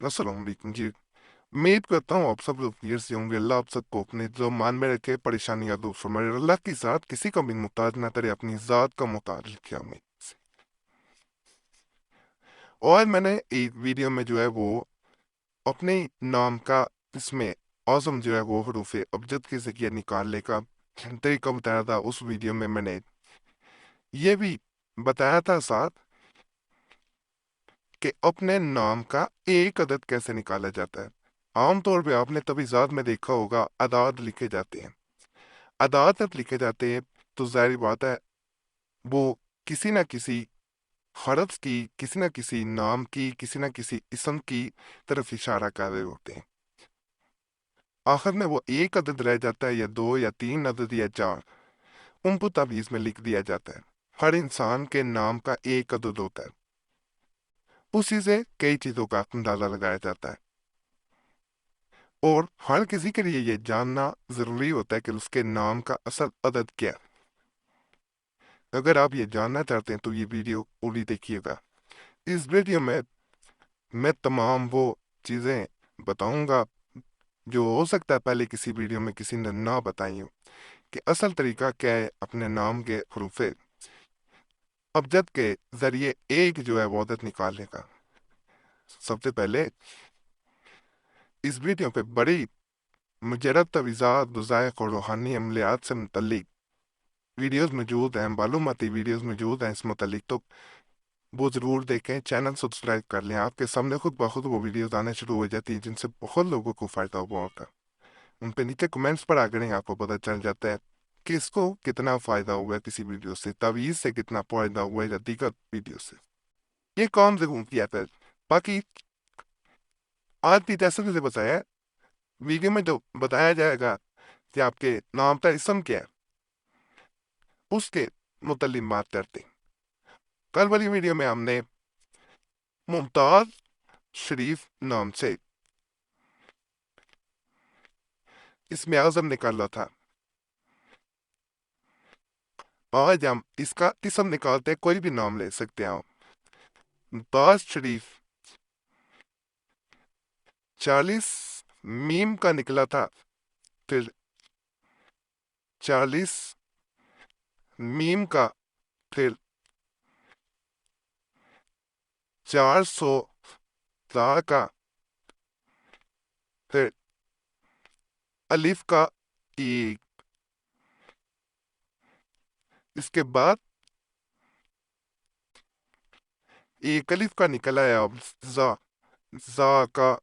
अस्सलाम वालेकुम जी। उम्मीद करता हूँ आप सब लोग खैरियत से होंगे। अल्लाह आप सबको अपने जो मान में रखे, परेशानियां दूर फरमाए। अल्लाह की ज़ात किसी का भी मुहताज ना करे, अपनी ज़ात का मुहताज लिखे हमें से। और मैंने एक वीडियो में जो है वो अपने नाम का इसमें औज़म जो है वो हरूफ अबजद के ज़रिए निकालने का तरीका बताया था। उस वीडियो में मैंने ये भी बताया था साथ कि अपने नाम का एक अदद कैसे निकाला जाता है। आमतौर पे आपने तवीज़ात में देखा होगा अदाद लिखे जाते हैं। अदाद जब लिखे जाते हैं तो ज़ाहिर बात है वो किसी ना किसी हरफ की, किसी ना किसी नाम की, किसी ना किसी इसम की तरफ इशारा कर रहे होते हैं। आखिर में वो एक अदद रह जाता है या दो या तीन अदद या चार, उनको तावीज़ में लिख दिया जाता है। हर इंसान के नाम का एक अदद होता है, उसी से कई चीज़ों का अंदाज़ा लगाया जाता है। और हर किसी के लिए ये जानना ज़रूरी होता है कि उसके नाम का असल अदद क्या है। अगर आप ये जानना चाहते हैं तो ये वीडियो पूरी देखिएगा। इस वीडियो में मैं तमाम वो चीज़ें बताऊंगा जो हो सकता है पहले किसी वीडियो में किसी ने ना बताई हो, कि असल तरीका क्या है अपने नाम के हरूफ अबजद के ज़रिए एक जो है वो अदद निकालने का। सबसे पहले इस वीडियो पे बड़ी मुजरद तवीज़ात, वज़ाइफ और रूहानी अमलियात से मुतल्लिक वीडियोस मौजूद हैं, मालूमाती वीडियोस मौजूद हैं इस मुतल्लिक, तो वो ज़रूर देखें। चैनल सब्सक्राइब कर लें, आपके सामने खुद ब खुद वो वीडियोस आने शुरू हो जाती हैं जिनसे बहुत लोगों को फ़ायदा हुआ होता है। उन पे नीचे कमेंट्स पर आकर आपको पता चल जाता है कि इसको कितना फ़ायदा हुआ है किसी वीडियो से, तावीज़ से कितना फ़ायदा हुआ है या दीगर वीडियो से। ये काम ज़रूर किया था। बाकी आज भी जैसे जैसे बताया है, वीडियो में जो बताया जाएगा कि आपके नाम का इसम क्या है, उसके मुतल्लिक बात करते हैं। कल वाली वीडियो में हमने मुमताज शरीफ नाम से इसमें आज़म निकाला था। आज हम इसका इसम निकालते हैं, कोई भी नाम ले सकते हैं आप। मुमताज शरीफ 40 मीम का निकला था, फिर 40 मीम का, फिर 400 ता का, फिर अलिफ का एक, इसके बाद एक अलिफ का निकला है अब जा, जा का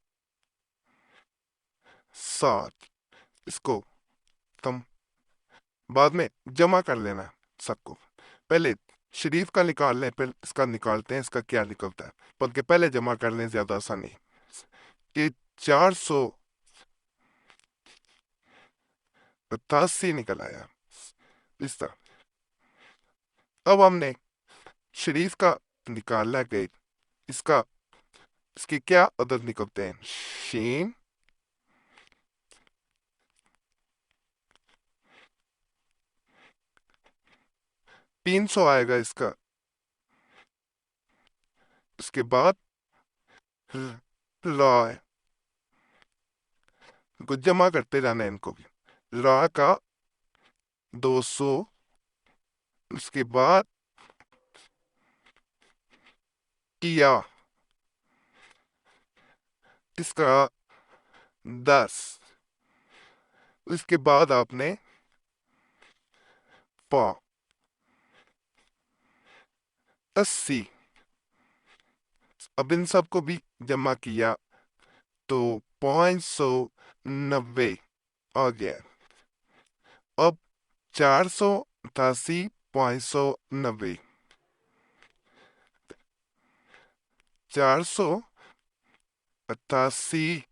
7। इसको तुम बाद में जमा कर लेना सबको। पहले शरीफ का निकाल लें, फिर इसका निकालते हैं इसका क्या निकलता है, बल्कि पहले जमा कर लें, ज्यादा आसानी। ये 488 निकल आया इस तरह। अब हमने शरीफ का निकालना है, इसका इसके क्या अदद निकलते हैं। शीन 300 आएगा इसका। इसके बाद रा है, इनको जमा करते जाना है इनको भी। रा का 200, उसके बाद किया इसका 10, इसके बाद आपने पा 80। अब इन सबको भी जमा किया तो 590 आ गया। अब 488.90, 488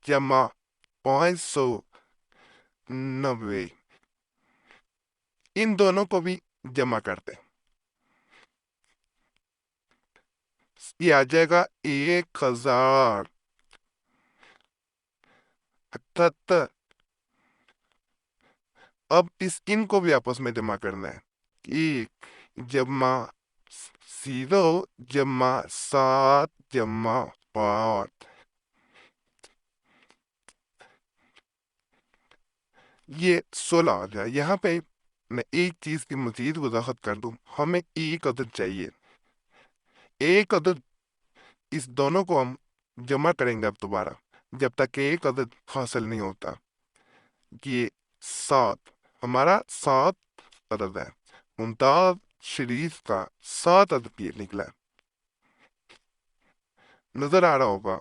जमा 590, इन दोनों को भी जमा करते हैं। ये आ जाएगा 1078। अब इस इनको भी आपस में जमा करना है। एक जमा 0 जमा 7 जमा और ये 16 आ जाए। यहाँ पे मैं एक चीज की मजीद वजाहत कर दूं, हमें एक अदद चाहिए। एक अदद, इस दोनों को हम जमा करेंगे अब दोबारा, जब तक कि एक अदद हासिल नहीं होता। ये 7 हमारा 7 अदद है। मुमताज शरीफ का 7 अदद ये निकला है। नजर आ रहा होगा,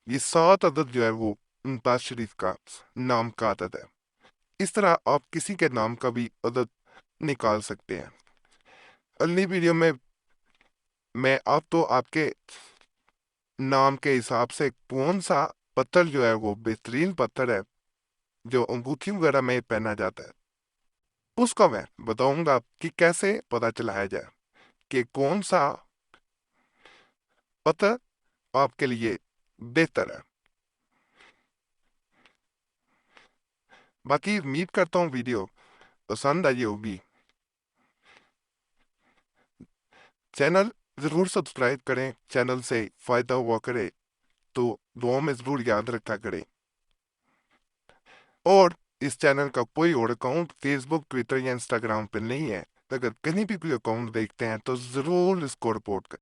ये 7 अदद जो है वो मुमताज शरीफ का नाम का अदद है। इस तरह आप किसी के नाम का भी अदद निकाल सकते हैं। अगली वीडियो में मैं आप तो आपके नाम के हिसाब से कौन सा पत्थर जो है वो बेहतरीन पत्थर है जो अंगूठी वगैरह में पहना जाता है, उसका मैं बताऊंगा कि कैसे पता चलाया जाए कि कौन सा पत्थर आपके लिए बेहतर है। बाकी उम्मीद करता हूँ वीडियो पसंद आई होगी। चैनल जरूर सब्सक्राइब करें, चैनल से फायदा हुआ करे तो दुआ में जरूर याद रखा करें। और इस चैनल का कोई और अकाउंट फेसबुक, ट्विटर या इंस्टाग्राम पे नहीं है, तो अगर कहीं भी कोई अकाउंट देखते हैं तो जरूर इसको रिपोर्ट करें।